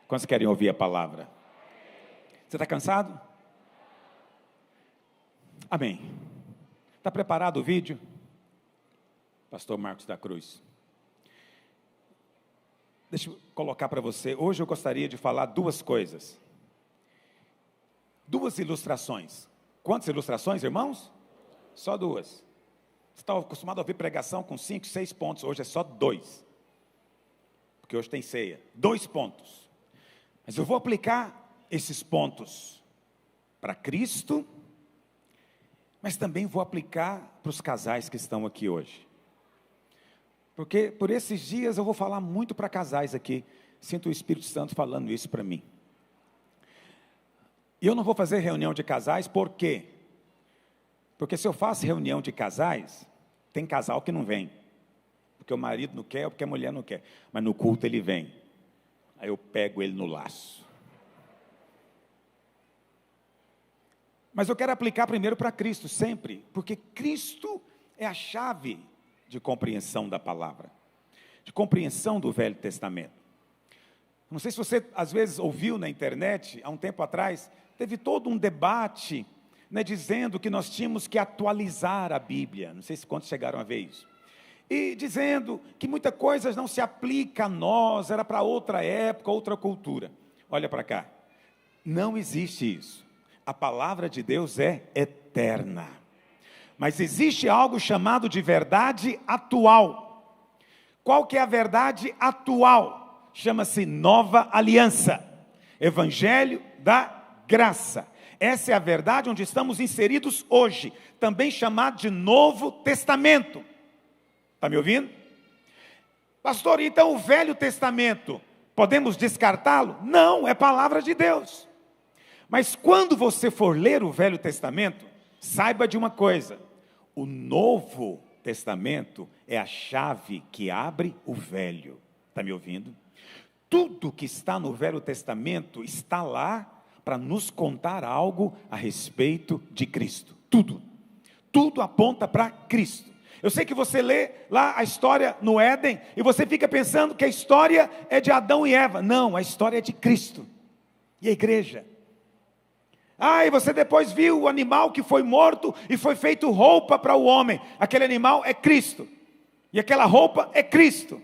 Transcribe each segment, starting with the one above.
Quantos querem ouvir a palavra? Você está cansado? Amém. Está preparado o vídeo? Pastor Marcos da Cruz. Deixa eu colocar para você. Hoje eu gostaria de falar duas coisas. Duas ilustrações. Quantas ilustrações, irmãos? Só duas. Você está acostumado a ouvir pregação com 5, 6 pontos. Hoje é só 2. Porque hoje tem ceia. 2 pontos. Mas eu vou aplicar esses pontos para Cristo, mas também vou aplicar para os casais que estão aqui hoje. Porque por esses dias eu vou falar muito para casais aqui. Sinto o Espírito Santo falando isso para mim. E eu não vou fazer reunião de casais, por quê? Porque se eu faço reunião de casais, tem casal que não vem. Porque o marido não quer ou porque a mulher não quer. Mas no culto ele vem. Aí eu pego ele no laço. Mas eu quero aplicar primeiro para Cristo, sempre. Porque Cristo é a chave de compreensão da palavra. De compreensão do Velho Testamento. Não sei se você, às vezes, ouviu na internet, há um tempo atrás, teve todo um debate, dizendo que nós tínhamos que atualizar a Bíblia. Não sei se quantos chegaram a ver isso. E dizendo que muita coisa não se aplica a nós, era para outra época, outra cultura. Olha para cá. Não existe isso. A palavra de Deus é eterna. Mas existe algo chamado de verdade atual. Qual que é a verdade atual? Chama-se Nova Aliança. Evangelho da Graça. Essa é a verdade onde estamos inseridos hoje. Também chamado de Novo Testamento. Está me ouvindo? Pastor, então o Velho Testamento, podemos descartá-lo? Não, é palavra de Deus. Mas quando você for ler o Velho Testamento, saiba de uma coisa. O Novo Testamento é a chave que abre o Velho. Está me ouvindo? Tudo que está no Velho Testamento está lá para nos contar algo a respeito de Cristo. Tudo. Tudo aponta para Cristo. Eu sei que você lê lá a história no Éden e você fica pensando que a história é de Adão e Eva. Não, a história é de Cristo e a igreja. E você depois viu o animal que foi morto e foi feito roupa para o homem. Aquele animal é Cristo. E aquela roupa é Cristo.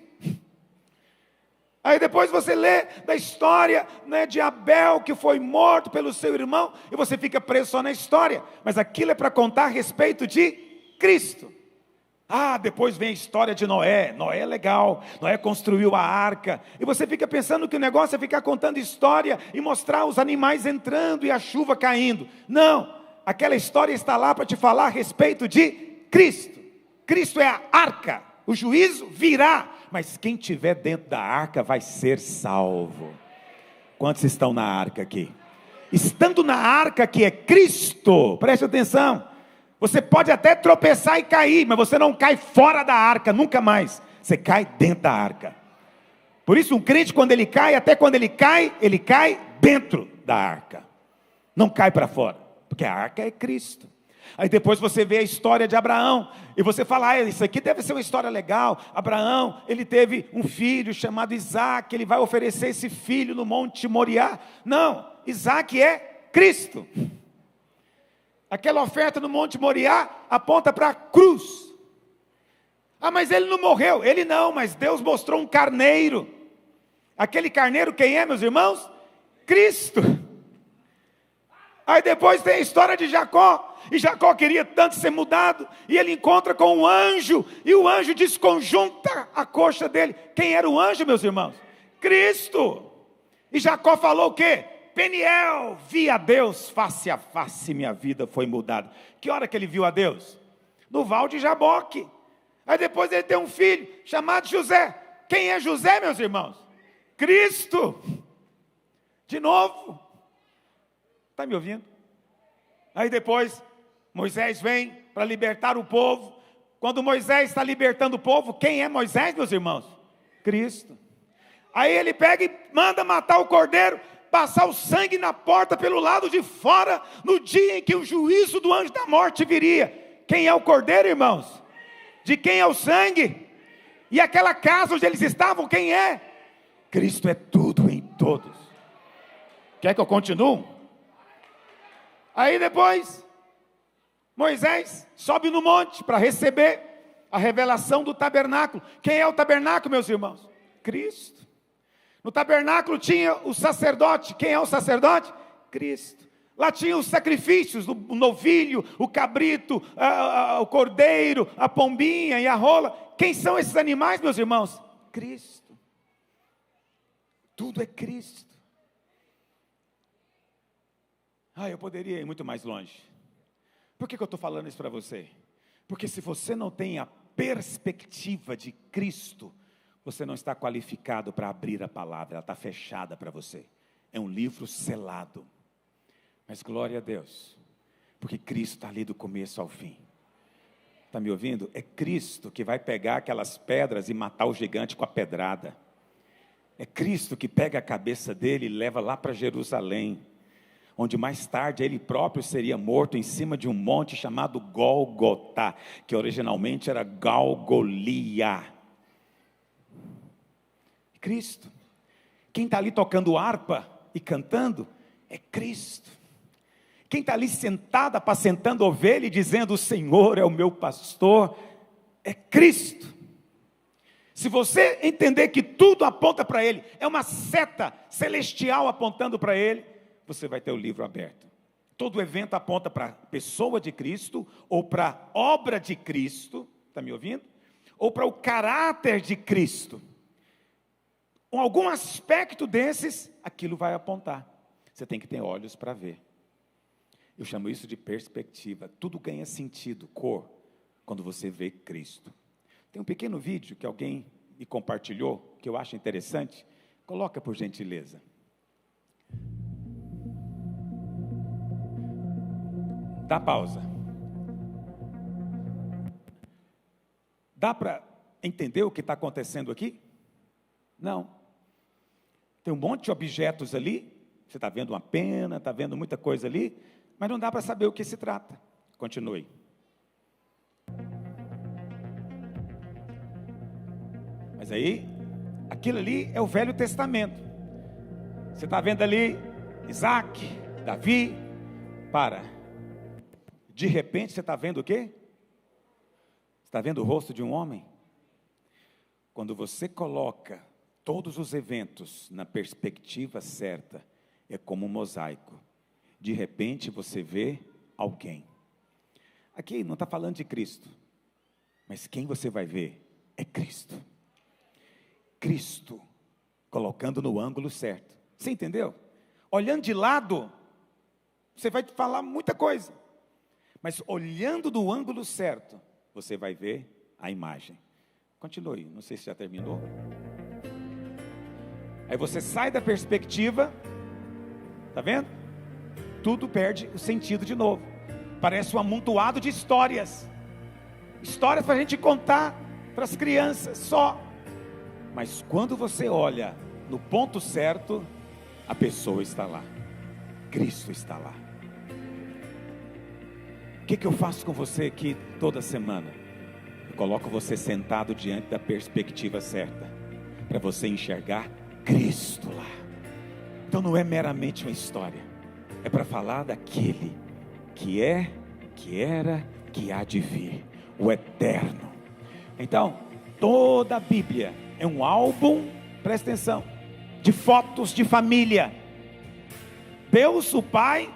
Aí depois você lê da história de Abel que foi morto pelo seu irmão. E você fica preso só na história. Mas aquilo é para contar a respeito de Cristo. Depois vem a história de Noé. Noé é legal, Noé construiu a arca. E você fica pensando que o negócio é ficar contando história e mostrar os animais entrando e a chuva caindo. Não, aquela história está lá para te falar a respeito de Cristo. Cristo é a arca, o juízo virá, mas quem estiver dentro da arca vai ser salvo. Quantos estão na arca aqui? Estando na arca que é Cristo, preste atenção. Você pode até tropeçar e cair, mas você não cai fora da arca, nunca mais. Você cai dentro da arca. Por isso um crente quando ele cai, até quando ele cai dentro da arca. Não cai para fora, porque a arca é Cristo. Aí depois você vê a história de Abraão, e você fala, isso aqui deve ser uma história legal. Abraão, ele teve um filho chamado Isaac, ele vai oferecer esse filho no Monte Moriá. Não, Isaac é Cristo. Aquela oferta no Monte Moriá aponta para a cruz. Mas ele não morreu. Ele não, mas Deus mostrou um carneiro. Aquele carneiro quem é, meus irmãos? Cristo. Aí depois tem a história de Jacó. E Jacó queria tanto ser mudado. E ele encontra com um anjo. E o anjo desconjunta a coxa dele. Quem era o anjo, meus irmãos? Cristo. E Jacó falou o quê? Peniel, vi a Deus face a face, minha vida foi mudada. Que hora que ele viu a Deus? No Val de Jaboque. Aí depois ele tem um filho chamado José. Quem é José, meus irmãos? Cristo. De novo. Está me ouvindo? Aí depois Moisés vem para libertar o povo. Quando Moisés está libertando o povo, quem é Moisés, meus irmãos? Cristo. Aí ele pega e manda matar o cordeiro, passar o sangue na porta pelo lado de fora, no dia em que o juízo do anjo da morte viria. Quem é o cordeiro, irmãos? De quem é o sangue? E aquela casa onde eles estavam, quem é? Cristo é tudo em todos. Quer que eu continue? Aí depois, Moisés sobe no monte para receber a revelação do tabernáculo. Quem é o tabernáculo, meus irmãos? Cristo. No tabernáculo tinha o sacerdote. Quem é o sacerdote? Cristo. Lá tinha os sacrifícios, o novilho, o cabrito, o cordeiro, a pombinha e a rola. Quem são esses animais, meus irmãos? Cristo. Tudo é Cristo. Eu poderia ir muito mais longe. Por que eu estou falando isso para você? Porque se você não tem a perspectiva de Cristo, você não está qualificado para abrir a palavra, ela está fechada para você. É um livro selado. Mas glória a Deus, porque Cristo está ali do começo ao fim. Está me ouvindo? É Cristo que vai pegar aquelas pedras e matar o gigante com a pedrada. É Cristo que pega a cabeça dele e leva lá para Jerusalém, onde mais tarde ele próprio seria morto em cima de um monte chamado Gólgota, que originalmente era Galgolia. Cristo. Quem está ali tocando harpa e cantando é Cristo. Quem está ali sentado, apacentando ovelha e dizendo: o Senhor é o meu pastor, é Cristo. Se você entender que tudo aponta para Ele, é uma seta celestial apontando para Ele, você vai ter o livro aberto. Todo evento aponta para a pessoa de Cristo, ou para a obra de Cristo, está me ouvindo? Ou para o caráter de Cristo. Com algum aspecto desses, aquilo vai apontar. Você tem que ter olhos para ver. Eu chamo isso de perspectiva. Tudo ganha sentido, cor, quando você vê Cristo. Tem um pequeno vídeo que alguém me compartilhou, que eu acho interessante. Coloca, por gentileza. Dá pausa. Dá para entender o que está acontecendo aqui? Não. Tem um monte de objetos ali. Você está vendo uma pena, está vendo muita coisa ali, mas não dá para saber o que se trata. Continue. Mas aí, aquilo ali é o Velho Testamento. Você está vendo ali Isaac, Davi. De repente você está vendo o quê? Você está vendo o rosto de um homem? Quando você coloca todos os eventos na perspectiva certa, é como um mosaico. De repente você vê alguém. Aqui não está falando de Cristo, mas quem você vai ver é Cristo. Cristo, colocando no ângulo certo. Você entendeu? Olhando de lado, você vai falar muita coisa. Mas olhando do ângulo certo, você vai ver a imagem. Continue, não sei se já terminou. Aí você sai da perspectiva, está vendo? Tudo perde o sentido de novo. Parece um amontoado de histórias. Histórias para a gente contar para as crianças só. Mas quando você olha no ponto certo, a pessoa está lá. Cristo está lá. O que eu faço com você aqui toda semana? Eu coloco você sentado diante da perspectiva certa, para você enxergar Cristo lá. Então não é meramente uma história, é para falar daquele que é, que era, que há de vir, o eterno. Então, toda a Bíblia é um álbum, presta atenção, de fotos de família. Deus, o Pai,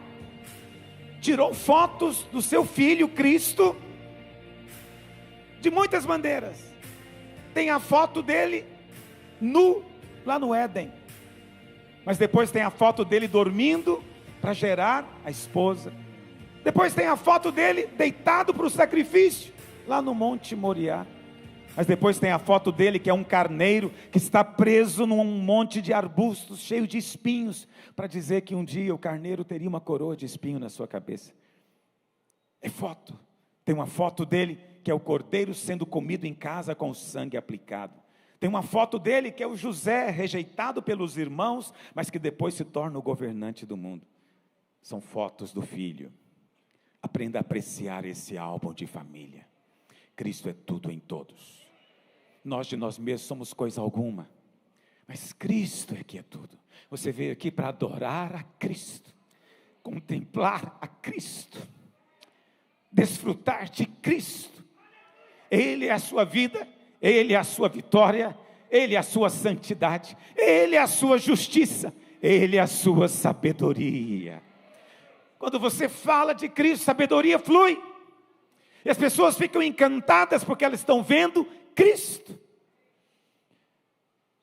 tirou fotos do seu Filho, Cristo, de muitas maneiras. Tem a foto dele nu, lá no Éden. Mas depois tem a foto dele dormindo, para gerar a esposa. Depois tem a foto dele deitado para o sacrifício, lá no Monte Moriá. Mas depois tem a foto dele que é um carneiro, que está preso num monte de arbustos, cheio de espinhos, para dizer que um dia o carneiro teria uma coroa de espinho na sua cabeça. É foto. Tem uma foto dele que é o cordeiro sendo comido em casa com o sangue aplicado. Tem uma foto dele que é o José, rejeitado pelos irmãos, mas que depois se torna o governante do mundo. São fotos do filho. Aprenda a apreciar esse álbum de família. Cristo é tudo em todos. Nós de nós mesmos somos coisa alguma, Mas Cristo é que é tudo. Você veio aqui para adorar a Cristo, contemplar a Cristo, desfrutar de Cristo. Ele é a sua vida, Ele é a sua vitória, Ele é a sua santidade, Ele é a sua justiça, Ele é a sua sabedoria. Quando você fala de Cristo, sabedoria flui. E as pessoas ficam encantadas porque elas estão vendo Cristo.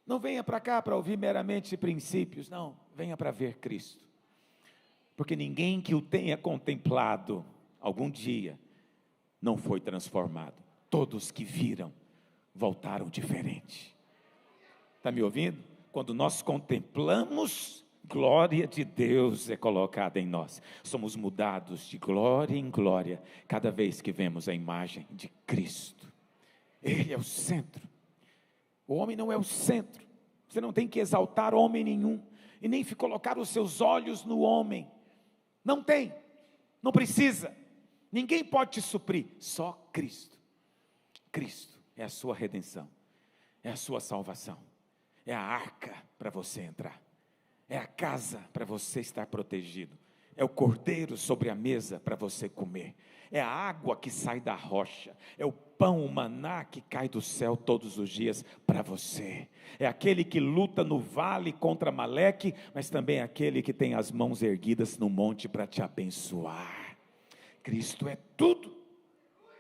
Não venha para cá para ouvir meramente princípios, não. Venha para ver Cristo. Porque ninguém que o tenha contemplado algum dia não foi transformado. Todos que viram voltaram diferente. Está me ouvindo? Quando nós contemplamos, glória de Deus é colocada em nós. Somos mudados de glória em glória cada vez que vemos a imagem de Cristo. Ele é o centro. O homem não é o centro. Você não tem que exaltar homem nenhum e nem colocar os seus olhos no homem. Não tem, não precisa. Ninguém pode te suprir, só Cristo. Cristo é a sua redenção, é a sua salvação, é a arca para você entrar, é a casa para você estar protegido, é o cordeiro sobre a mesa para você comer, é a água que sai da rocha, é o pão, o maná que cai do céu todos os dias para você, é aquele que luta no vale contra Amaleque, mas também é aquele que tem as mãos erguidas no monte para te abençoar. Cristo é tudo,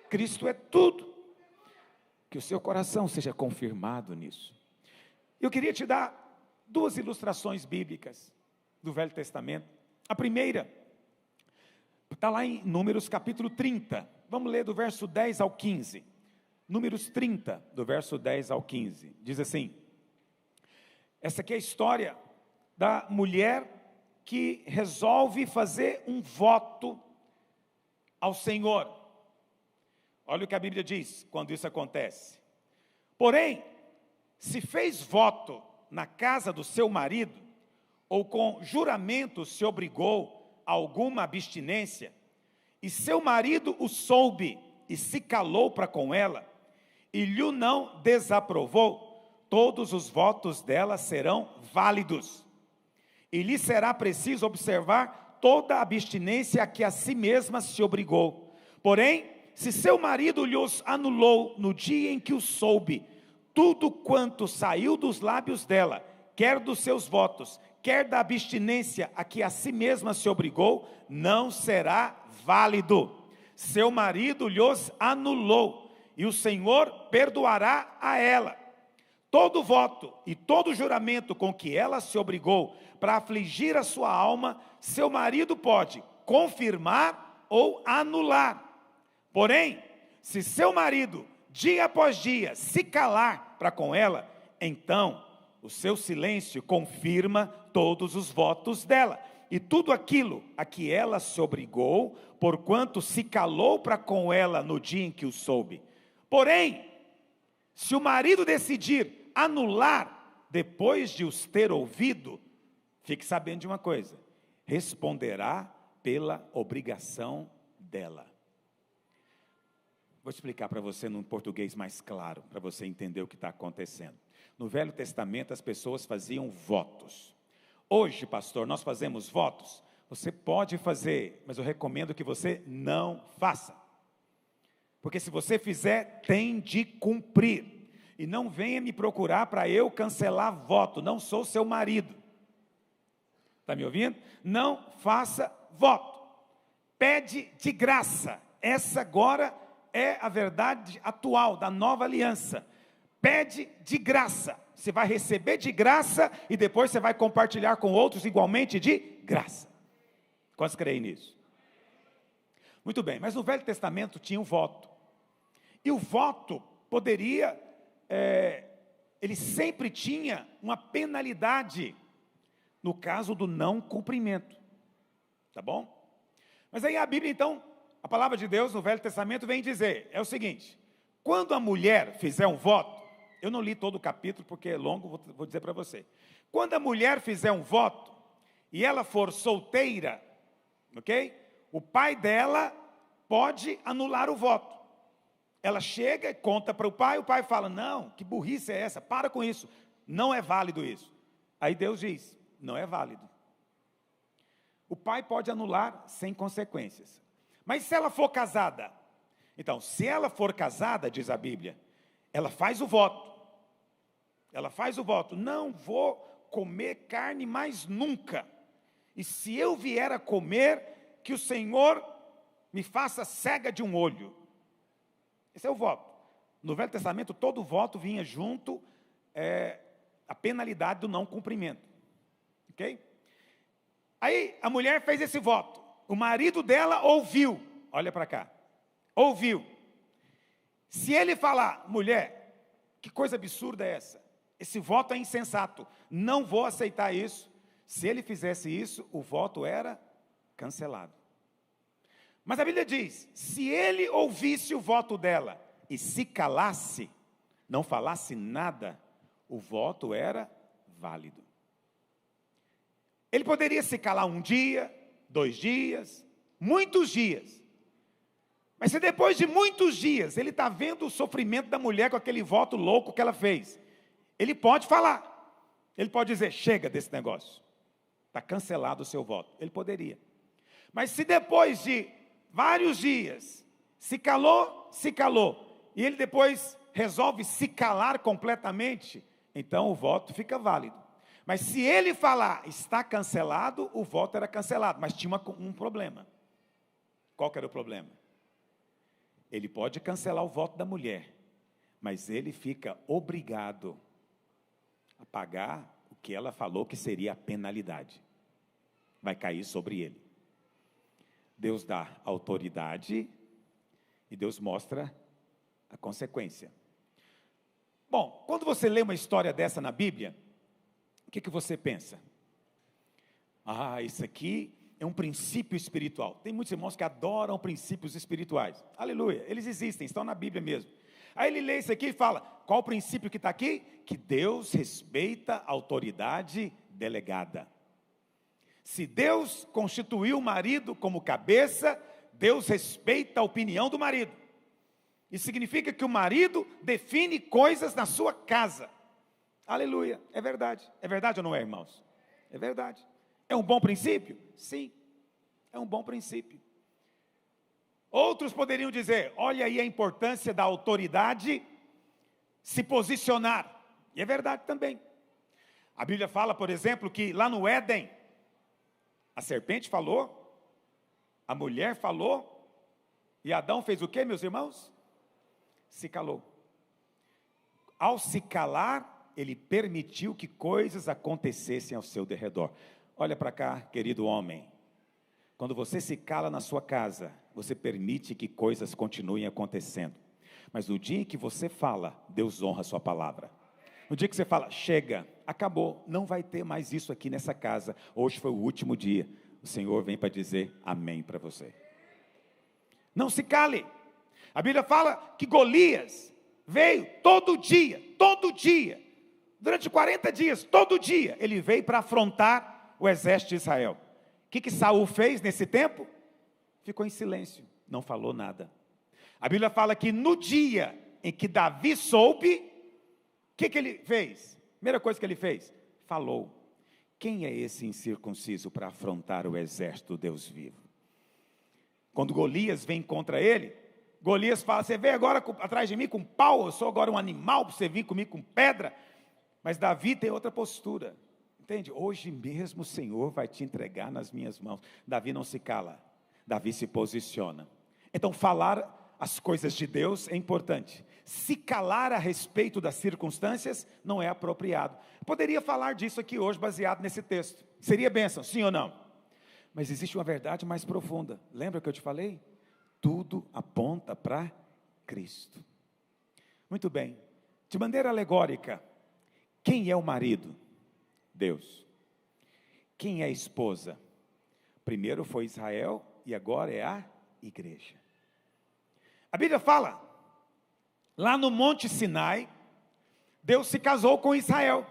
Cristo é tudo. Que o seu coração seja confirmado nisso. Eu queria te dar duas ilustrações bíblicas do Velho Testamento. A primeira está lá em Números capítulo 30. Vamos ler do verso 10 ao 15. Números 30, do verso 10 ao 15. Diz assim: essa aqui é a história da mulher que resolve fazer um voto ao Senhor. Olha o que a Bíblia diz quando isso acontece. Porém, se fez voto na casa do seu marido, ou com juramento se obrigou a alguma abstinência, e seu marido o soube e se calou para com ela, e lhe não desaprovou, todos os votos dela serão válidos, e lhe será preciso observar toda a abstinência a que a si mesma se obrigou. Porém, se seu marido lhos anulou no dia em que o soube, tudo quanto saiu dos lábios dela, quer dos seus votos, quer da abstinência a que a si mesma se obrigou, não será válido. Seu marido lhos anulou, e o Senhor perdoará a ela. Todo voto e todo juramento com que ela se obrigou para afligir a sua alma, seu marido pode confirmar ou anular. Porém, se seu marido, dia após dia, se calar para com ela, então o seu silêncio confirma todos os votos dela, e tudo aquilo a que ela se obrigou, porquanto se calou para com ela no dia em que o soube. Porém, se o marido decidir anular, depois de os ter ouvido, fique sabendo de uma coisa, responderá pela obrigação dela. Vou explicar para você num português mais claro, para você entender o que está acontecendo. No Velho Testamento as pessoas faziam votos. Hoje, pastor, nós fazemos votos? Você pode fazer, mas eu recomendo que você não faça. Porque se você fizer, tem de cumprir. E não venha me procurar para eu cancelar voto, não sou seu marido. Está me ouvindo? Não faça voto. Pede de graça. Essa agora é a verdade atual da nova aliança. Pede de graça. Você vai receber de graça e depois você vai compartilhar com outros igualmente de graça. Quantos creem nisso? Muito bem, mas no Velho Testamento tinha um voto. E o voto poderia, ele sempre tinha uma penalidade no caso do não cumprimento. Tá bom? Mas aí a Bíblia então, a palavra de Deus no Velho Testamento vem dizer, é o seguinte, quando a mulher fizer um voto, eu não li todo o capítulo porque é longo, vou dizer para você. Quando a mulher fizer um voto, e ela for solteira, ok? O pai dela pode anular o voto. Ela chega e conta para o pai fala, não, que burrice é essa, para com isso. não é válido isso. Aí Deus diz, não é válido. O pai pode anular sem consequências. Mas se ela for casada, então, se ela for casada, diz a Bíblia, ela faz o voto. Ela faz o voto, não vou comer carne mais nunca. E se eu vier a comer, que o Senhor me faça cega de um olho. Esse é o voto. No Velho Testamento, todo voto vinha junto a penalidade do não cumprimento. Ok? Aí, a mulher fez esse voto. O marido dela ouviu. Olha para cá. Ouviu. Se ele falar, mulher, que coisa absurda é essa? Esse voto é insensato. Não vou aceitar isso. Se ele fizesse isso, o voto era cancelado. Mas a Bíblia diz, se ele ouvisse o voto dela e se calasse, não falasse nada, o voto era válido. Ele poderia se calar um dia, 2 dias, muitos dias. Mas se depois de muitos dias ele está vendo o sofrimento da mulher com aquele voto louco que ela fez, ele pode falar. Ele pode dizer, chega desse negócio. Está cancelado o seu voto. Ele poderia. Mas se depois de vários dias se calou, e ele depois resolve se calar completamente, então o voto fica válido. Mas se ele falar, está cancelado, o voto era cancelado, mas tinha um problema. Qual que era o problema? Ele pode cancelar o voto da mulher, mas ele fica obrigado a pagar o que ela falou que seria a penalidade. Vai cair sobre ele. Deus dá autoridade e Deus mostra a consequência. Bom, quando você lê uma história dessa na Bíblia, o que você pensa? Isso aqui é um princípio espiritual. Tem muitos irmãos que adoram princípios espirituais. Aleluia, eles existem, estão na Bíblia mesmo. Aí ele lê isso aqui e fala, qual o princípio que está aqui? Que Deus respeita a autoridade delegada. Se Deus constituiu o marido como cabeça, Deus respeita a opinião do marido. Isso significa que o marido define coisas na sua casa. Aleluia, é verdade. É verdade ou não é, irmãos? É verdade. É um bom princípio? Sim, é um bom princípio. Outros poderiam dizer, olha aí a importância da autoridade se posicionar. E é verdade também. A Bíblia fala, por exemplo, que lá no Éden, a serpente falou, a mulher falou, e Adão fez o quê, meus irmãos? Se calou. Ao se calar, ele permitiu que coisas acontecessem ao seu derredor. Olha para cá, querido homem. Quando você se cala na sua casa, você permite que coisas continuem acontecendo. Mas no dia em que você fala, Deus honra a sua palavra. No dia que você fala, chega, acabou, não vai ter mais isso aqui nessa casa. Hoje foi o último dia. O Senhor vem para dizer amém para você. Não se cale. A Bíblia fala que Golias veio todo dia, durante 40 dias, todo dia, ele veio para afrontar o exército de Israel. O que Saul fez nesse tempo? Ficou em silêncio, não falou nada. A Bíblia fala que no dia em que Davi soube, o que ele fez? Primeira coisa que ele fez, falou. Quem é esse incircunciso para afrontar o exército do Deus vivo? Quando Golias vem contra ele, Golias fala, você vem agora atrás de mim com pau, eu sou agora um animal, para você vir comigo com pedra. Mas Davi tem outra postura, entende? Hoje mesmo o Senhor vai te entregar nas minhas mãos. Davi não se cala, Davi se posiciona. Então falar as coisas de Deus é importante. Se calar a respeito das circunstâncias não é apropriado. Poderia falar disso aqui hoje baseado nesse texto. Seria bênção, sim ou não? Mas existe uma verdade mais profunda. Lembra que eu te falei? Tudo aponta para Cristo. Muito bem. De maneira alegórica, quem é o marido? Deus. Quem é a esposa? Primeiro foi Israel e agora é a igreja. A Bíblia fala, lá no Monte Sinai, Deus se casou com Israel.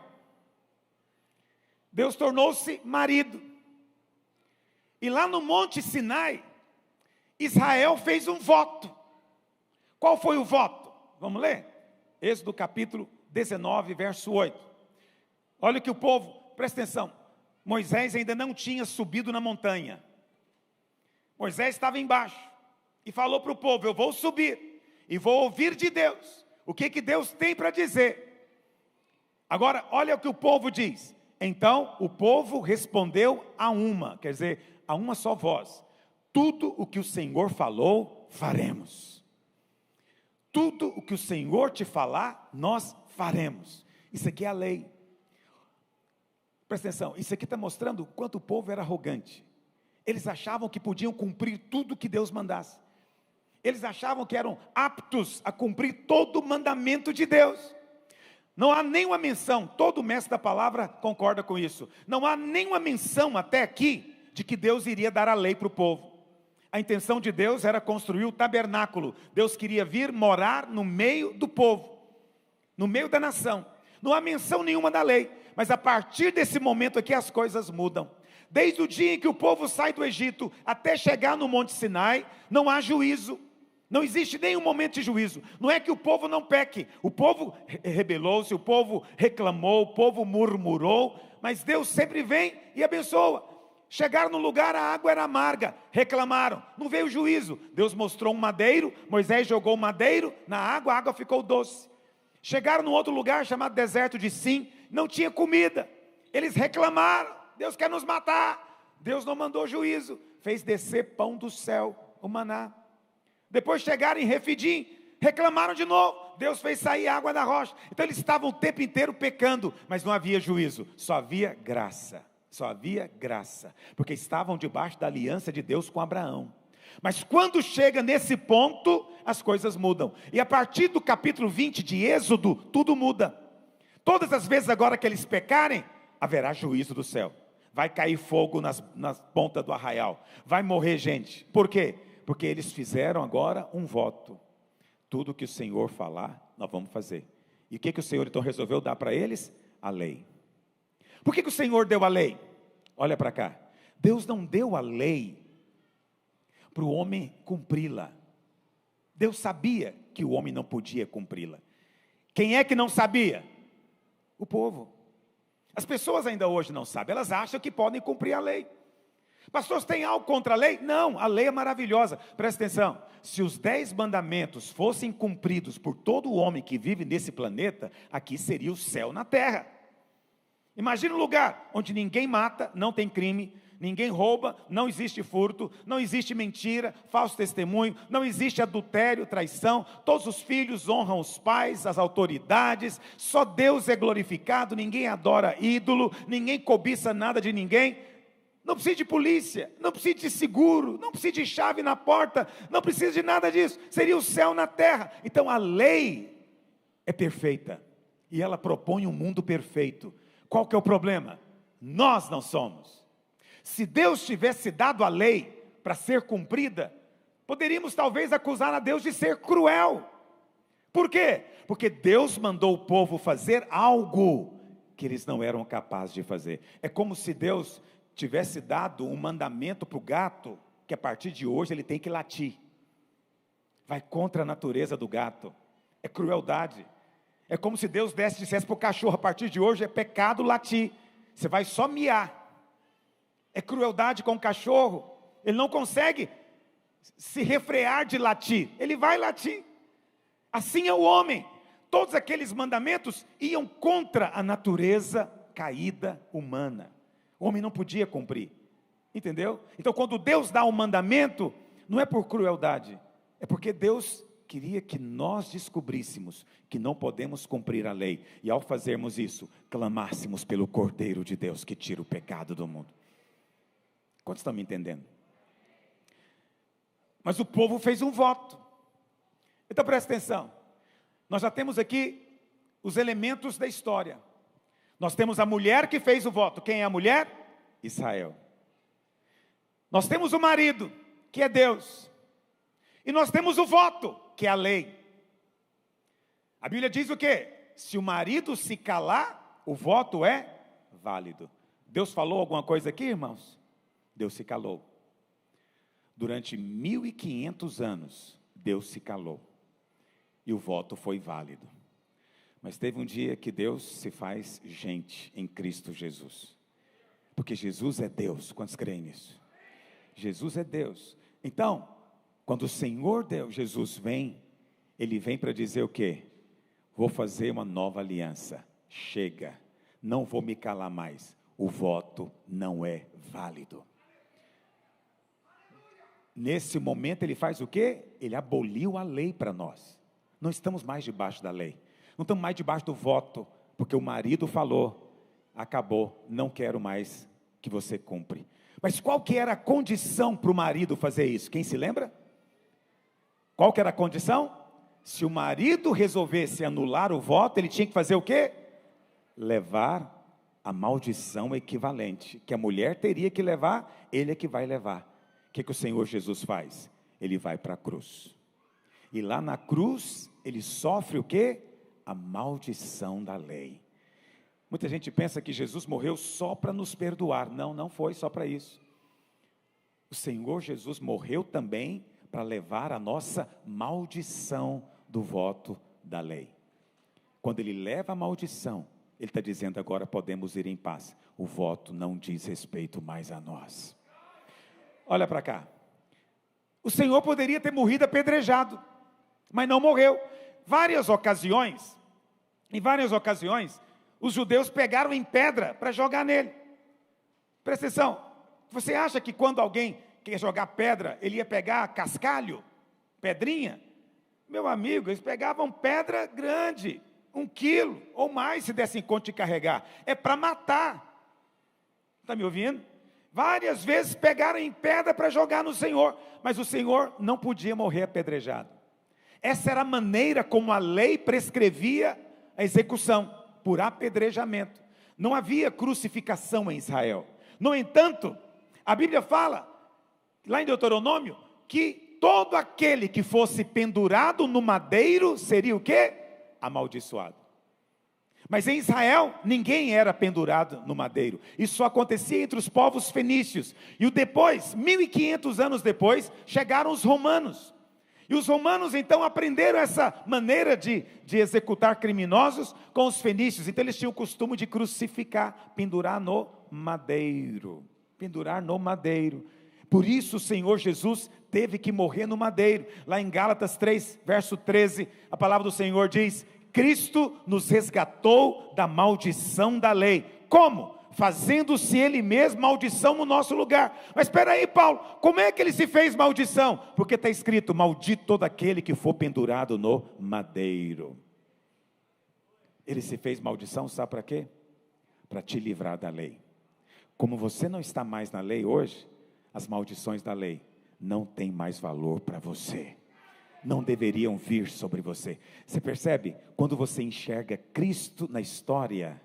Deus tornou-se marido. E lá no Monte Sinai, Israel fez um voto. Qual foi o voto? Vamos ler? Êxodo capítulo 19, verso 8. Olha que o povo, presta atenção, Moisés ainda não tinha subido na montanha. Moisés estava embaixo e falou para o povo: eu vou subir e vou ouvir de Deus o que Deus tem para dizer. Agora, olha o que o povo diz. Então o povo respondeu a uma, quer dizer, a uma só voz: tudo o que o Senhor falou, faremos. Tudo o que o Senhor te falar, nós faremos. Isso aqui é a lei. Presta atenção, isso aqui está mostrando o quanto o povo era arrogante. Eles achavam que podiam cumprir tudo que Deus mandasse. Eles achavam que eram aptos a cumprir todo o mandamento de Deus. Não há nenhuma menção, todo mestre da palavra concorda com isso. Não há nenhuma menção até aqui de que Deus iria dar a lei para o povo. A intenção de Deus era construir o tabernáculo. Deus queria vir morar no meio do povo, no meio da nação. Não há menção nenhuma da lei, mas a partir desse momento aqui as coisas mudam. Desde o dia em que o povo sai do Egito até chegar no Monte Sinai, não há juízo. Não existe nenhum momento de juízo. Não é que o povo não peque. O povo rebelou-se, o povo reclamou, o povo murmurou, mas Deus sempre vem e abençoa. Chegaram no lugar, a água era amarga, reclamaram, não veio juízo. Deus mostrou um madeiro, Moisés jogou o madeiro na água, a água ficou doce. Chegaram num outro lugar chamado deserto de Sim, não tinha comida. Eles reclamaram: Deus quer nos matar. Deus não mandou juízo, fez descer pão do céu, o maná. Depois chegaram em Refidim, reclamaram de novo, Deus fez sair água da rocha. Então eles estavam o tempo inteiro pecando, mas não havia juízo, só havia graça. Só havia graça, porque estavam debaixo da aliança de Deus com Abraão. Mas quando chega nesse ponto, as coisas mudam. E a partir do capítulo 20 de Êxodo, tudo muda. Todas as vezes agora que eles pecarem, haverá juízo do céu. Vai cair fogo nas pontas do arraial. Vai morrer gente. Por quê? Porque eles fizeram agora um voto. Tudo que o Senhor falar, nós vamos fazer. E o que o Senhor então resolveu dar para eles? A lei. Por que o Senhor deu a lei? Olha para cá. Deus não deu a lei para o homem cumpri-la. Deus sabia que o homem não podia cumpri-la. Quem é que não sabia? O povo. As pessoas ainda hoje não sabem. Elas acham que podem cumprir a lei. Pastores, tem algo contra a lei? Não, a lei é maravilhosa. Presta atenção. Se os 10 mandamentos fossem cumpridos por todo homem que vive nesse planeta, aqui seria o céu na terra. Imagina um lugar onde ninguém mata, não tem crime, ninguém rouba, não existe furto, não existe mentira, falso testemunho, não existe adultério, traição, todos os filhos honram os pais, as autoridades, só Deus é glorificado, ninguém adora ídolo, ninguém cobiça nada de ninguém, não precisa de polícia, não precisa de seguro, não precisa de chave na porta, não precisa de nada disso, seria o céu na terra. Então a lei é perfeita, e ela propõe um mundo perfeito. Qual que é o problema? Nós não somos. Se Deus tivesse dado a lei para ser cumprida, poderíamos talvez acusar a Deus de ser cruel. Por quê? Porque Deus mandou o povo fazer algo que eles não eram capazes de fazer. É como se Deus tivesse dado um mandamento para o gato, que a partir de hoje ele tem que latir. Vai contra a natureza do gato. É crueldade. É como se Deus dissesse para o cachorro: a partir de hoje é pecado latir, você vai só miar. É crueldade com o cachorro, ele não consegue se refrear de latir, ele vai latir. Assim é o homem. Todos aqueles mandamentos iam contra a natureza caída humana. O homem não podia cumprir, entendeu? Então quando Deus dá um mandamento, não é por crueldade, é porque Deus queria que nós descobríssemos que não podemos cumprir a lei, e ao fazermos isso, clamássemos pelo Cordeiro de Deus que tira o pecado do mundo. Quantos estão me entendendo? Mas o povo fez um voto. Então presta atenção, nós já temos aqui os elementos da história. Nós temos a mulher que fez o voto. Quem é a mulher? Israel. Nós temos o marido, que é Deus. E nós temos o voto, que é a lei. A Bíblia diz o quê? Se o marido se calar, o voto é válido. Deus falou alguma coisa aqui, irmãos? Deus se calou. Durante 1500 anos, Deus se calou. E o voto foi válido. Mas teve um dia que Deus se faz gente em Cristo Jesus. Porque Jesus é Deus. Quantos creem nisso? Jesus é Deus. Então, quando o Senhor Deus, Jesus vem, Ele vem para dizer o quê? Vou fazer uma nova aliança. Chega. Não vou me calar mais. O voto não é válido. Nesse momento Ele faz o quê? Ele aboliu a lei para nós. Não estamos mais debaixo da lei. Não estamos mais debaixo do voto. Porque o marido falou, acabou, não quero mais que você cumpre. Mas qual que era a condição para o marido fazer isso? Quem se lembra? Qual que era a condição? Se o marido resolvesse anular o voto, ele tinha que fazer o quê? Levar a maldição equivalente, que a mulher teria que levar, ele é que vai levar. O que o Senhor Jesus faz? Ele vai para a cruz. E lá na cruz, ele sofre o quê? A maldição da lei. Muita gente pensa que Jesus morreu só para nos perdoar. Não, não foi só para isso. O Senhor Jesus morreu também para levar a nossa maldição do voto da lei. Quando Ele leva a maldição, Ele está dizendo agora podemos ir em paz. O voto não diz respeito mais a nós. Olha para cá. O Senhor poderia ter morrido apedrejado, mas não morreu. Em várias ocasiões, os judeus pegaram em pedra para jogar nele. Presta atenção, você acha que quando alguém quer jogar pedra, ele ia pegar cascalho, pedrinha? Meu amigo, eles pegavam pedra grande, 1 quilo ou mais, se dessem conta de carregar. É para matar. Está me ouvindo? Várias vezes pegaram em pedra para jogar no Senhor, mas o Senhor não podia morrer apedrejado. Essa era a maneira como a lei prescrevia a execução, por apedrejamento. Não havia crucificação em Israel. No entanto, a Bíblia fala, lá em Deuteronômio, que todo aquele que fosse pendurado no madeiro, seria o quê? Amaldiçoado. Mas em Israel, ninguém era pendurado no madeiro. Isso só acontecia entre os povos fenícios. E depois, 1500 anos depois, chegaram os romanos. E os romanos então aprenderam essa maneira de executar criminosos com os fenícios. Então eles tinham o costume de crucificar, pendurar no madeiro. Pendurar no madeiro. Por isso o Senhor Jesus teve que morrer no madeiro. Lá em Gálatas 3, verso 13, a palavra do Senhor diz: Cristo nos resgatou da maldição da lei. Como? Fazendo-se Ele mesmo maldição no nosso lugar. Mas espera aí, Paulo, como é que Ele se fez maldição? Porque está escrito, maldito todo aquele que for pendurado no madeiro. Ele se fez maldição, sabe para quê? Para te livrar da lei. Como você não está mais na lei hoje, as maldições da lei não têm mais valor para você. Não deveriam vir sobre você. Você percebe? Quando você enxerga Cristo na história,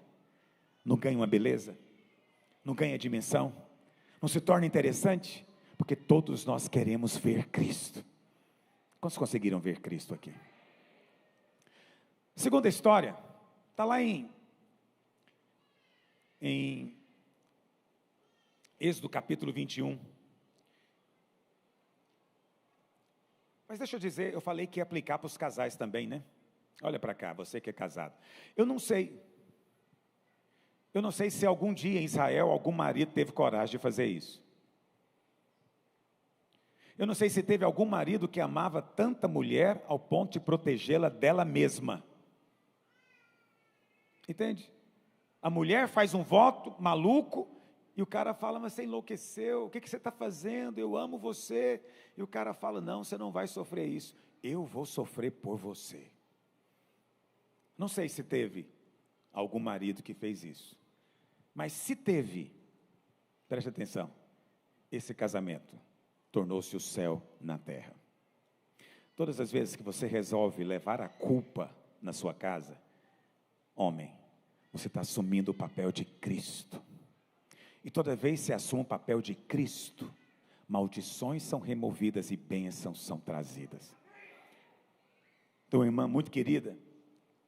não ganha uma beleza? Não ganha dimensão? Não se torna interessante? Porque todos nós queremos ver Cristo. Quantos conseguiram ver Cristo aqui? Segunda história, está lá em Êxodo capítulo 21. Mas deixa eu dizer, eu falei que ia aplicar para os casais também, né? Olha para cá, você que é casado. Eu não sei se algum dia em Israel, algum marido teve coragem de fazer isso. Eu não sei se teve algum marido que amava tanta mulher ao ponto de protegê-la dela mesma. Entende? A mulher faz um voto maluco, e o cara fala, mas você enlouqueceu, o que você está fazendo? Eu amo você. E o cara fala, não, você não vai sofrer isso. Eu vou sofrer por você. Não sei se teve algum marido que fez isso. Mas se teve, preste atenção, esse casamento tornou-se o céu na terra. Todas as vezes que você resolve levar a culpa na sua casa, homem, você está assumindo o papel de Cristo. E toda vez que você assume o papel de Cristo, maldições são removidas e bênçãos são trazidas. Então, uma irmã muito querida,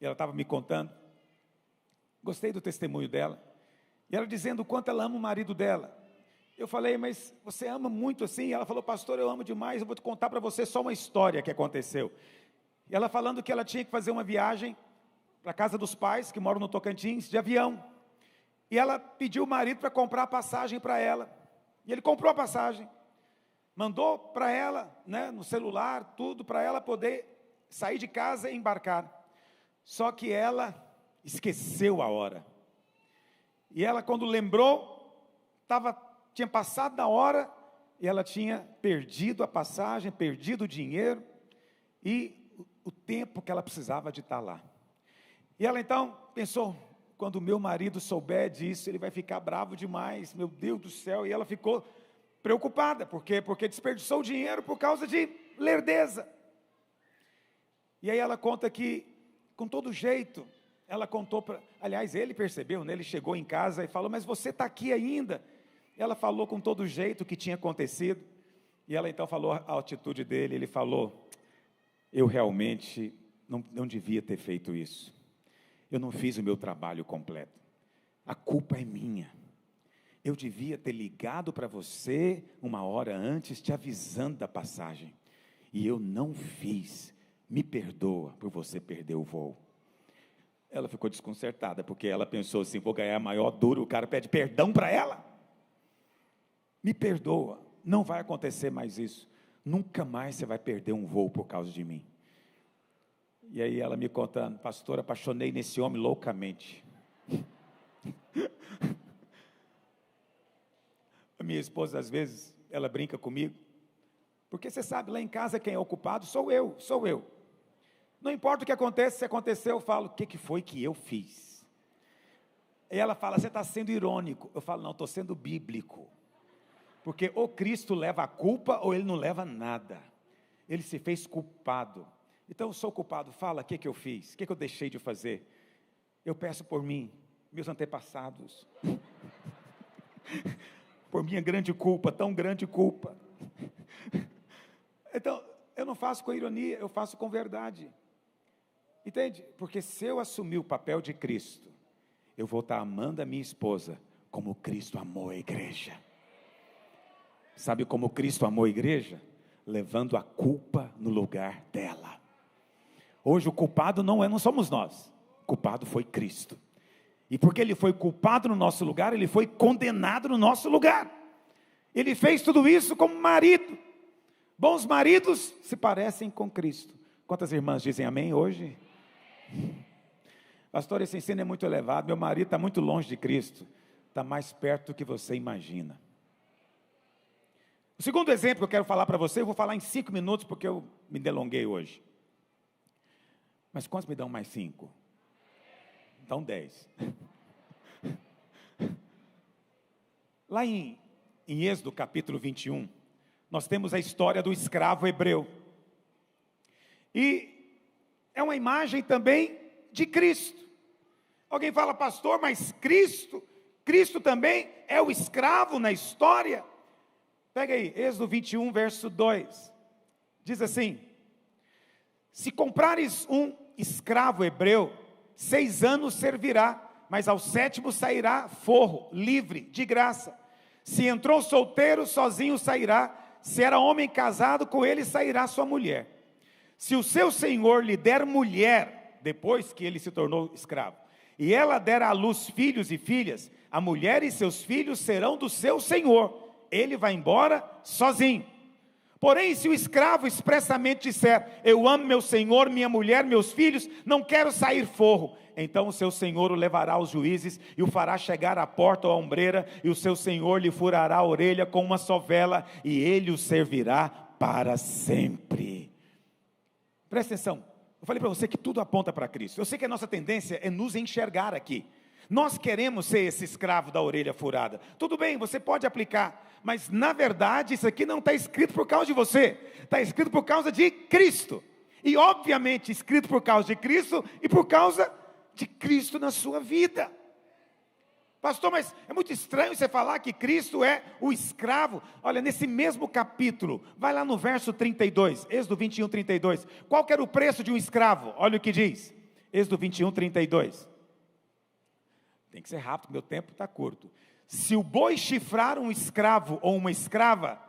ela estava me contando, gostei do testemunho dela, e ela dizendo o quanto ela ama o marido dela. Eu falei, mas você ama muito assim? Ela falou, pastor, eu amo demais, eu vou te contar para você só uma história que aconteceu. E ela falando que ela tinha que fazer uma viagem para a casa dos pais, que moram no Tocantins, de avião. E ela pediu o marido para comprar a passagem para ela. E ele comprou a passagem. Mandou para ela, né, no celular, tudo, para ela poder sair de casa e embarcar. Só que ela esqueceu a hora. E ela, quando lembrou, tinha passado da hora, e ela tinha perdido a passagem, perdido o dinheiro, e o tempo que ela precisava de estar lá. E ela então pensou, quando o meu marido souber disso, ele vai ficar bravo demais, meu Deus do céu. E ela ficou preocupada, porque desperdiçou o dinheiro por causa de lerdeza. E aí ela conta que, com todo jeito, ela contou aliás, ele percebeu, né? Ele chegou em casa e falou, mas você está aqui ainda? Ela falou com todo jeito o que tinha acontecido, e ela então falou a atitude dele. Ele falou, eu realmente não devia ter feito isso, eu não fiz o meu trabalho completo, a culpa é minha, eu devia ter ligado para você uma hora antes, te avisando da passagem, e eu não fiz, me perdoa por você perder o voo. Ela ficou desconcertada, porque ela pensou assim, vou ganhar maior duro, o cara pede perdão para ela, me perdoa, não vai acontecer mais isso, nunca mais você vai perder um voo por causa de mim. E aí ela me contando, pastor, apaixonei nesse homem loucamente. A minha esposa, às vezes, ela brinca comigo, porque você sabe, lá em casa quem é ocupado sou eu. Não importa o que aconteça, se acontecer eu falo, o que foi que eu fiz? E ela fala, você está sendo irônico. Eu falo, não, estou sendo bíblico. Porque ou Cristo leva a culpa, ou Ele não leva nada. Ele se fez culpado. Então eu sou culpado, fala, o que eu fiz? O que eu deixei de fazer? Eu peço por mim, meus antepassados. Por minha grande culpa, tão grande culpa. Então, eu não faço com ironia, eu faço com verdade. Entende? Porque se eu assumir o papel de Cristo, eu vou estar amando a minha esposa como Cristo amou a igreja. Sabe como Cristo amou a igreja? Levando a culpa no lugar dela. Hoje o culpado não somos nós, o culpado foi Cristo. E porque Ele foi culpado no nosso lugar, Ele foi condenado no nosso lugar. Ele fez tudo isso como marido. Bons maridos se parecem com Cristo. Quantas irmãs dizem amém hoje? Pastor, esse ensino é muito elevado, meu marido está muito longe de Cristo. Está mais perto do que você imagina. O segundo exemplo que eu quero falar para você, eu vou falar em 5 minutos, porque eu me delonguei hoje. Mas quantos me dão mais 5? Então 10. Lá em Êxodo capítulo 21, nós temos a história do escravo hebreu. E é uma imagem também de Cristo. Alguém fala, pastor, mas Cristo também é o escravo na história? Pega aí, Êxodo 21, verso 2. Diz assim, se comprares um escravo hebreu, 6 anos servirá, mas ao 7º sairá forro, livre, de graça. Se entrou solteiro, sozinho sairá. Se era homem casado, com ele sairá sua mulher. Se o seu senhor lhe der mulher, depois que ele se tornou escravo, e ela der à luz filhos e filhas, a mulher e seus filhos serão do seu senhor. Ele vai embora sozinho. Porém, se o escravo expressamente disser, eu amo meu senhor, minha mulher, meus filhos, não quero sair forro, então o seu senhor o levará aos juízes e o fará chegar à porta ou à ombreira, e o seu senhor lhe furará a orelha com uma sovela, e ele o servirá para sempre. Presta atenção, eu falei para você que tudo aponta para Cristo. Eu sei que a nossa tendência é nos enxergar aqui. Nós queremos ser esse escravo da orelha furada. Tudo bem, você pode aplicar, mas na verdade isso aqui não está escrito por causa de você, está escrito por causa de Cristo. E obviamente escrito por causa de Cristo e por causa de Cristo na sua vida. Pastor, mas é muito estranho você falar que Cristo é o escravo. Olha, nesse mesmo capítulo, vai lá no verso 32, Êxodo 21, 32. Qual que era o preço de um escravo? Olha o que diz, Êxodo 21, 32. Tem que ser rápido, meu tempo está curto. Se o boi chifrar um escravo ou uma escrava,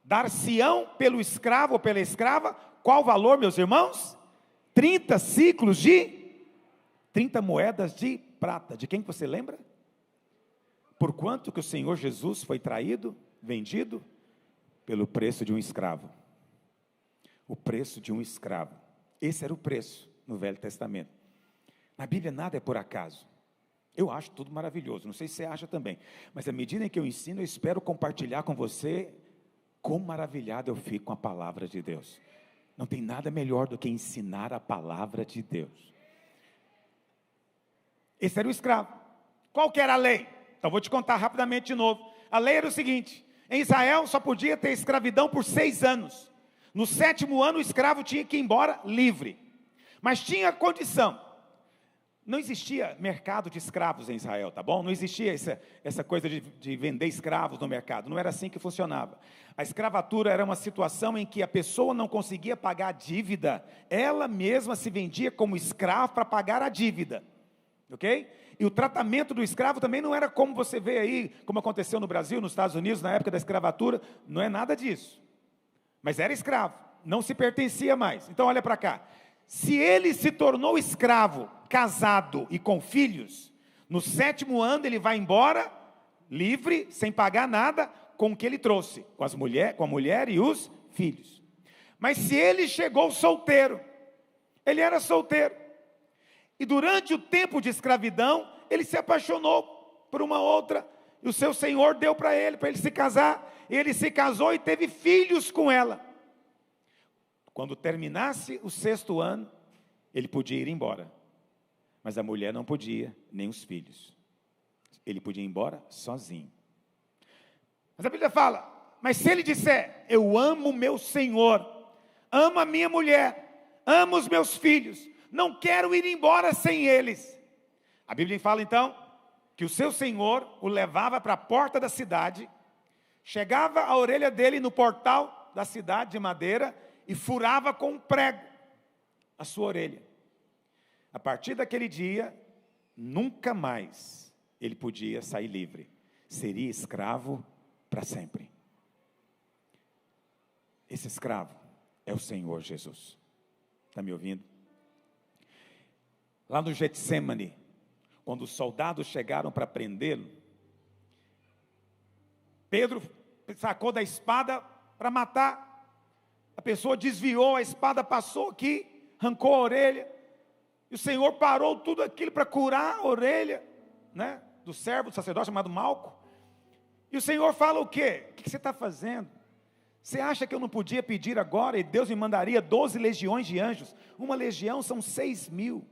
dar-se-ão pelo escravo ou pela escrava, qual valor, meus irmãos? 30 ciclos de 30 moedas de prata. De quem que você lembra? Por quanto que o Senhor Jesus foi traído, vendido? Pelo preço de um escravo. O preço de um escravo. Esse era o preço no Velho Testamento. Na Bíblia nada é por acaso. Eu acho tudo maravilhoso, não sei se você acha também. Mas à medida em que eu ensino, eu espero compartilhar com você quão maravilhado eu fico com a palavra de Deus. Não tem nada melhor do que ensinar a palavra de Deus. Esse era o escravo. Qual que era a lei? Então vou te contar rapidamente de novo. A lei era o seguinte: em Israel só podia ter escravidão por 6 anos. No 7º ano o escravo tinha que ir embora livre. Mas tinha condição. Não existia mercado de escravos em Israel, tá bom? Não existia essa coisa de vender escravos no mercado. Não era assim que funcionava. A escravatura era uma situação em que a pessoa não conseguia pagar a dívida. Ela mesma se vendia como escravo para pagar a dívida. Ok? E o tratamento do escravo também não era como você vê aí, como aconteceu no Brasil, nos Estados Unidos, na época da escravatura. Não é nada disso. Mas era escravo. Não se pertencia mais. Então olha para cá. Se ele se tornou escravo, casado e com filhos, no 7º ano ele vai embora, livre, sem pagar nada, com o que ele trouxe, com a mulher e os filhos. Mas se ele chegou solteiro, ele era solteiro, e durante o tempo de escravidão, ele se apaixonou por uma outra, e o seu senhor deu para ele se casar, e ele se casou e teve filhos com ela. Quando terminasse o 6º ano, ele podia ir embora. Mas a mulher não podia, nem os filhos. Ele podia ir embora sozinho. Mas a Bíblia fala, mas se ele disser, eu amo meu Senhor, amo a minha mulher, amo os meus filhos, não quero ir embora sem eles. A Bíblia fala então, que o seu Senhor o levava para a porta da cidade, chegava a orelha dele no portal da cidade de madeira, e furava com um prego a sua orelha. A partir daquele dia, nunca mais ele podia sair livre. Seria escravo para sempre. Esse escravo é o Senhor Jesus. Está me ouvindo? Lá no Getsêmani, quando os soldados chegaram para prendê-lo, Pedro sacou da espada para matar. A pessoa desviou, a espada passou aqui, arrancou a orelha, e o Senhor parou tudo aquilo para curar a orelha, né, do servo, do sacerdote chamado Malco. E o Senhor fala o quê? O que você está fazendo? Você acha que eu não podia pedir agora, e Deus me mandaria 12 legiões de anjos? Uma legião são 6.000.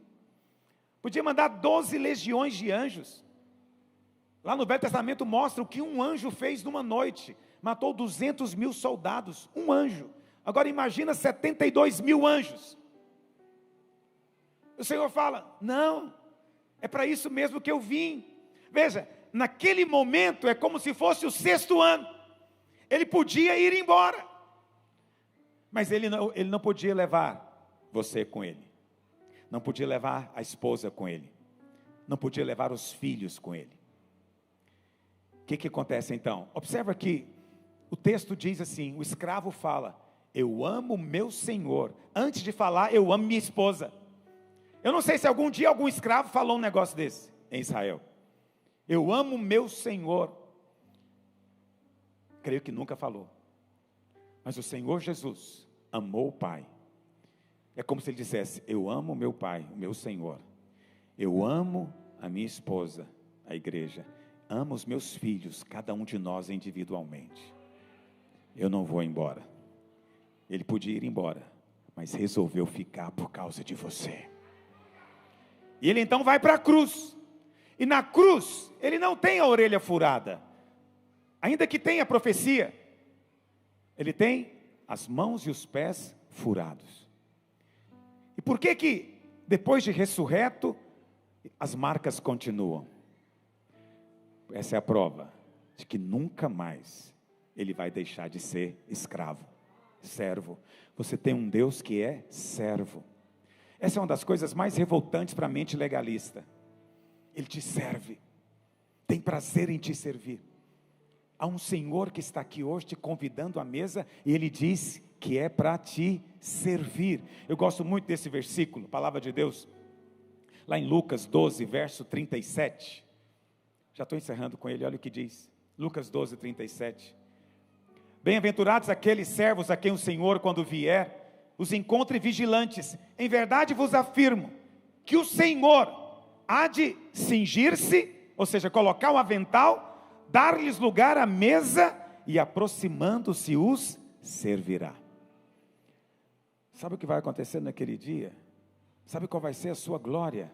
Podia mandar 12 legiões de anjos. Lá no Velho Testamento mostra o que um anjo fez numa noite. Matou 200.000 soldados, um anjo. Agora imagina 72.000 anjos. O Senhor fala, não, é para isso mesmo que eu vim. Veja, naquele momento é como se fosse o 6º ano. Ele podia ir embora. Mas ele não podia levar você com ele. Não podia levar a esposa com ele. Não podia levar os filhos com ele. O que acontece então? Observa que o texto diz assim, o escravo fala, eu amo meu Senhor. Antes de falar, eu amo minha esposa. Eu não sei se algum dia algum escravo falou um negócio desse em Israel. Eu amo meu Senhor. Creio que nunca falou. Mas o Senhor Jesus amou o Pai. É como se ele dissesse, eu amo meu Pai, o meu Senhor. Eu amo a minha esposa, a igreja. Amo os meus filhos, cada um de nós individualmente. Eu não vou embora. Ele podia ir embora, mas resolveu ficar por causa de você. E ele então vai para a cruz. E na cruz, ele não tem a orelha furada. Ainda que tenha profecia, ele tem as mãos e os pés furados. E por que depois de ressurreto, as marcas continuam? Essa é a prova de que nunca mais ele vai deixar de ser escravo, servo. Você tem um Deus que é servo. Essa é uma das coisas mais revoltantes para a mente legalista. Ele te serve, tem prazer em te servir. Há um Senhor que está aqui hoje te convidando à mesa, e Ele diz que é para te servir. Eu gosto muito desse versículo, palavra de Deus, lá em Lucas 12, verso 37. Já estou encerrando com ele, olha o que diz. Lucas 12, 37. Bem-aventurados aqueles servos a quem o Senhor, quando vier, os encontre vigilantes. Em verdade vos afirmo, que o Senhor há de cingir-se, ou seja, colocar um avental, dar-lhes lugar à mesa, e aproximando-se os servirá. Sabe o que vai acontecer naquele dia? Sabe qual vai ser a sua glória?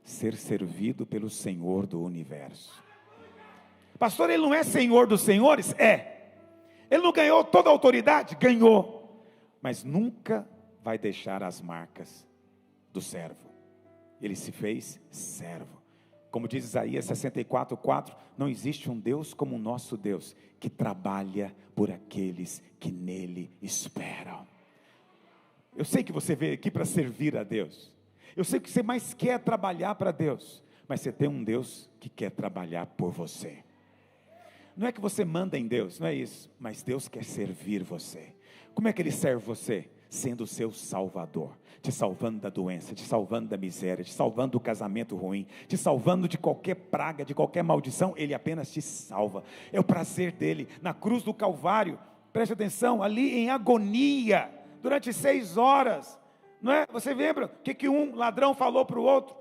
Ser servido pelo Senhor do universo. Pastor, ele não é Senhor dos senhores? É. Ele não ganhou toda a autoridade? Ganhou. Mas nunca vai deixar as marcas do servo. Ele se fez servo. Como diz Isaías 64:4, não existe um Deus como o nosso Deus, que trabalha por aqueles que nele esperam. Eu sei que você veio aqui para servir a Deus. Eu sei que você mais quer trabalhar para Deus, mas você tem um Deus que quer trabalhar por você. Não é que você manda em Deus, não é isso, mas Deus quer servir você. Como é que Ele serve você? Sendo o seu salvador, te salvando da doença, te salvando da miséria, te salvando do casamento ruim, te salvando de qualquer praga, de qualquer maldição. Ele apenas te salva, é o prazer dele. Na cruz do Calvário, preste atenção, ali em agonia, durante 6 horas, não é? Você lembra o que um ladrão falou para o outro?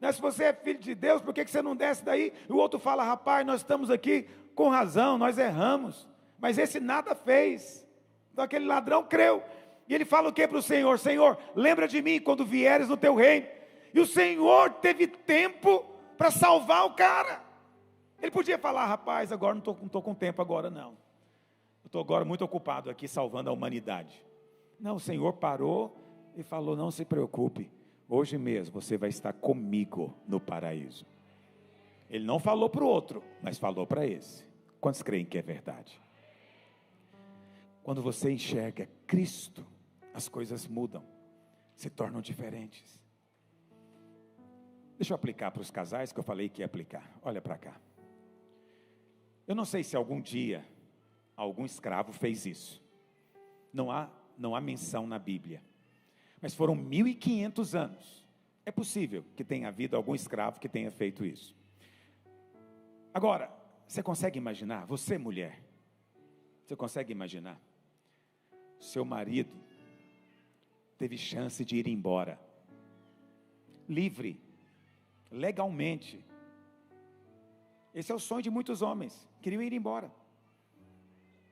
Não é? Se você é filho de Deus, por que você não desce daí? E o outro fala, rapaz, nós estamos aqui com razão, nós erramos, mas esse nada fez. Então aquele ladrão creu, e ele fala o que para o Senhor? Senhor, lembra de mim quando vieres no teu reino. E o Senhor teve tempo para salvar o cara. Ele podia falar, rapaz, agora não estou com tempo agora não, eu estou agora muito ocupado aqui salvando a humanidade. Não, o Senhor parou e falou, não se preocupe, hoje mesmo você vai estar comigo no paraíso. Ele não falou para o outro, mas falou para esse. Quantos creem que é verdade? Quando você enxerga Cristo, as coisas mudam, se tornam diferentes. Deixa eu aplicar para os casais que eu falei que ia aplicar. Olha para cá. Eu não sei se algum dia algum escravo fez isso. Não há menção na Bíblia. Mas foram 1500 anos. É possível que tenha havido algum escravo que tenha feito isso. Agora, você consegue imaginar, você mulher, você consegue imaginar, seu marido teve chance de ir embora, livre, legalmente. Esse é o sonho de muitos homens, queriam ir embora,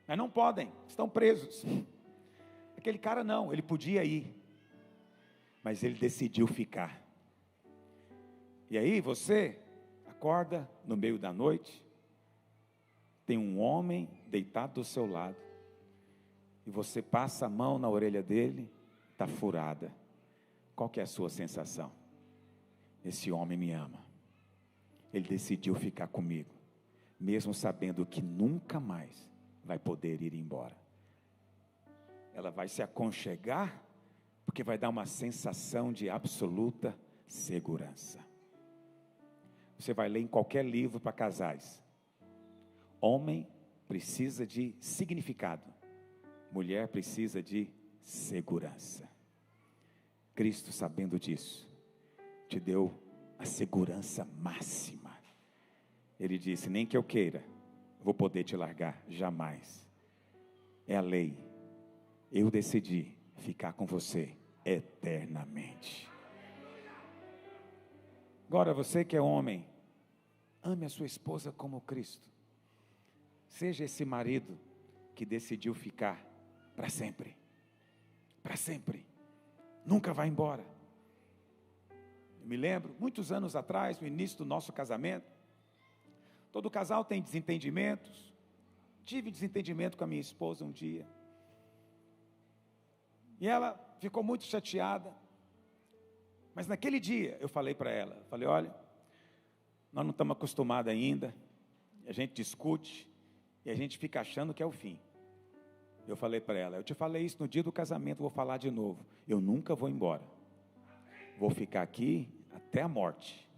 mas não podem, estão presos. Aquele cara não, ele podia ir, mas ele decidiu ficar. E aí você acorda no meio da noite, tem um homem deitado do seu lado, e você passa a mão na orelha dele, está furada. Qual que é a sua sensação? Esse homem me ama, ele decidiu ficar comigo, mesmo sabendo que nunca mais vai poder ir embora. Ela vai se aconchegar, porque vai dar uma sensação de absoluta segurança. Você vai ler em qualquer livro para casais, homem precisa de significado, mulher precisa de segurança. Cristo, sabendo disso, te deu a segurança máxima. Ele disse, nem que eu queira, vou poder te largar, jamais. É a lei, eu decidi ficar com você eternamente. Agora você que é homem, ame a sua esposa como Cristo. Seja esse marido que decidiu ficar para sempre. Para sempre. Nunca vai embora. Eu me lembro, muitos anos atrás, no início do nosso casamento, todo casal tem desentendimentos. Tive desentendimento com a minha esposa um dia. E ela ficou muito chateada. Mas naquele dia eu falei para ela, falei, olha, nós não estamos acostumados ainda, a gente discute e a gente fica achando que é o fim. Eu falei para ela, eu te falei isso no dia do casamento, vou falar de novo, eu nunca vou embora, vou ficar aqui até a morte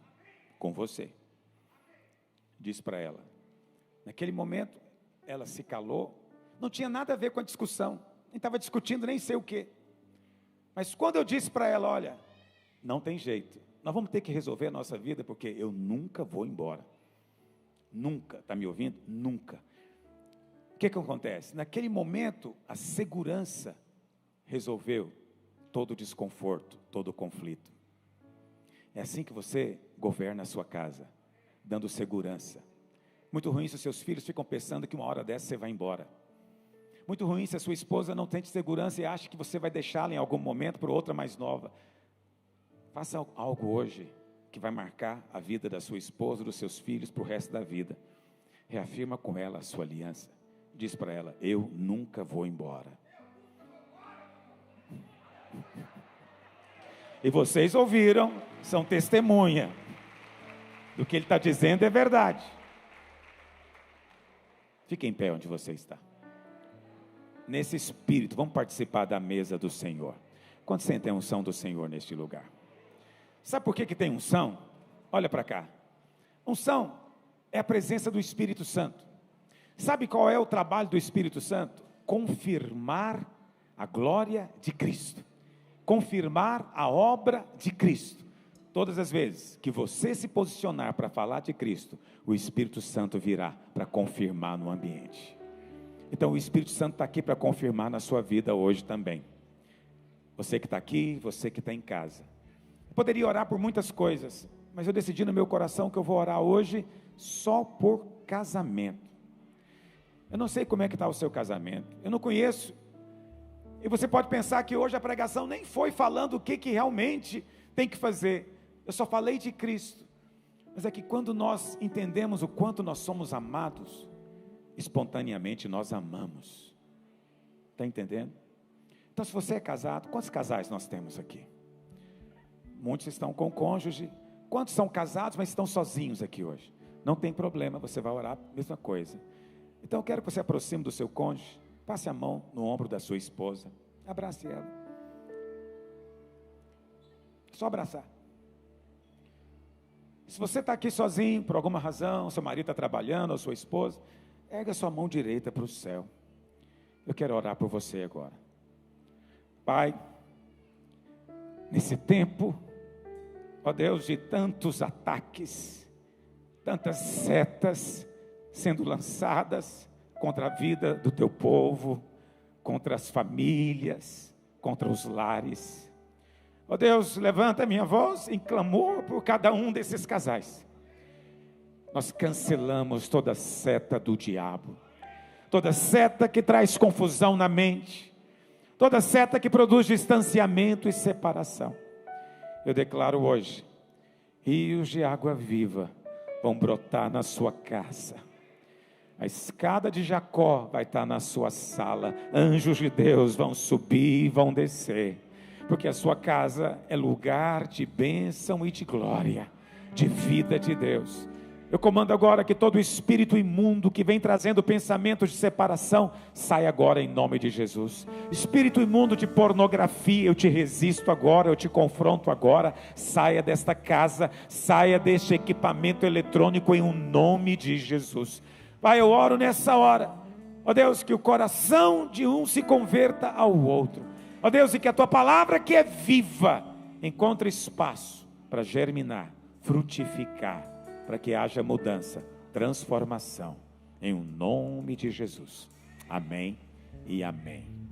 com você. Disse para ela. Naquele momento ela se calou, não tinha nada a ver com a discussão, nem estava discutindo nem sei o que. Mas quando eu disse para ela, olha, não tem jeito, nós vamos ter que resolver a nossa vida, porque eu nunca vou embora. Nunca, está me ouvindo? Nunca. O que acontece? Naquele momento, a segurança resolveu todo o desconforto, todo o conflito. É assim que você governa a sua casa, dando segurança. Muito ruim se os seus filhos ficam pensando que uma hora dessa você vai embora. Muito ruim se a sua esposa não tem segurança e acha que você vai deixá-la em algum momento por outra mais nova. Faça algo hoje que vai marcar a vida da sua esposa, dos seus filhos para o resto da vida. Reafirma com ela a sua aliança. Diz para ela: eu nunca vou embora. E vocês ouviram, são testemunha do que ele está dizendo, é verdade. Fique em pé onde você está. Nesse espírito, vamos participar da mesa do Senhor. Quantos sentem a unção do Senhor neste lugar? Sabe por que tem unção? Olha para cá. Unção é a presença do Espírito Santo. Sabe qual é o trabalho do Espírito Santo? Confirmar a glória de Cristo. Confirmar a obra de Cristo. Todas as vezes que você se posicionar para falar de Cristo, o Espírito Santo virá para confirmar no ambiente. Então o Espírito Santo está aqui para confirmar na sua vida hoje também. Você que está aqui, você que está em casa. Eu poderia orar por muitas coisas, mas eu decidi no meu coração que eu vou orar hoje só por casamento. Eu não sei como é que está o seu casamento, eu não conheço. E você pode pensar que hoje a pregação nem foi falando o que realmente tem que fazer. Eu só falei de Cristo. Mas é que quando nós entendemos o quanto nós somos amados, espontaneamente nós amamos. Está entendendo? Então, se você é casado, quantos casais nós temos aqui? Muitos estão com cônjuge. Quantos são casados, mas estão sozinhos aqui hoje? Não tem problema, você vai orar a mesma coisa. Então eu quero que você aproxime do seu cônjuge, passe a mão no ombro da sua esposa, abrace ela. Só abraçar. Se você está aqui sozinho, por alguma razão, seu marido está trabalhando, ou sua esposa, erga sua mão direita para o céu. Eu quero orar por você agora. Pai, nesse tempo, ó Deus, de tantos ataques, tantas setas sendo lançadas contra a vida do teu povo, contra as famílias, contra os lares. Ó Deus, levanta a minha voz em clamor por cada um desses casais. Nós cancelamos toda seta do diabo, toda seta que traz confusão na mente, toda seta que produz distanciamento e separação. Eu declaro hoje, rios de água viva vão brotar na sua casa. A escada de Jacó vai estar na sua sala. Anjos de Deus vão subir e vão descer. Porque a sua casa é lugar de bênção e de glória, de vida de Deus. Eu comando agora que todo espírito imundo que vem trazendo pensamentos de separação, saia agora em nome de Jesus. Espírito imundo de pornografia, eu te resisto agora, eu te confronto agora. Saia desta casa, saia deste equipamento eletrônico em nome de Jesus. Pai, eu oro nessa hora, ó Deus, que o coração de um se converta ao outro. Ó Deus, e que a tua palavra que é viva, encontre espaço para germinar, frutificar, para que haja mudança, transformação, em nome de Jesus. Amém e amém.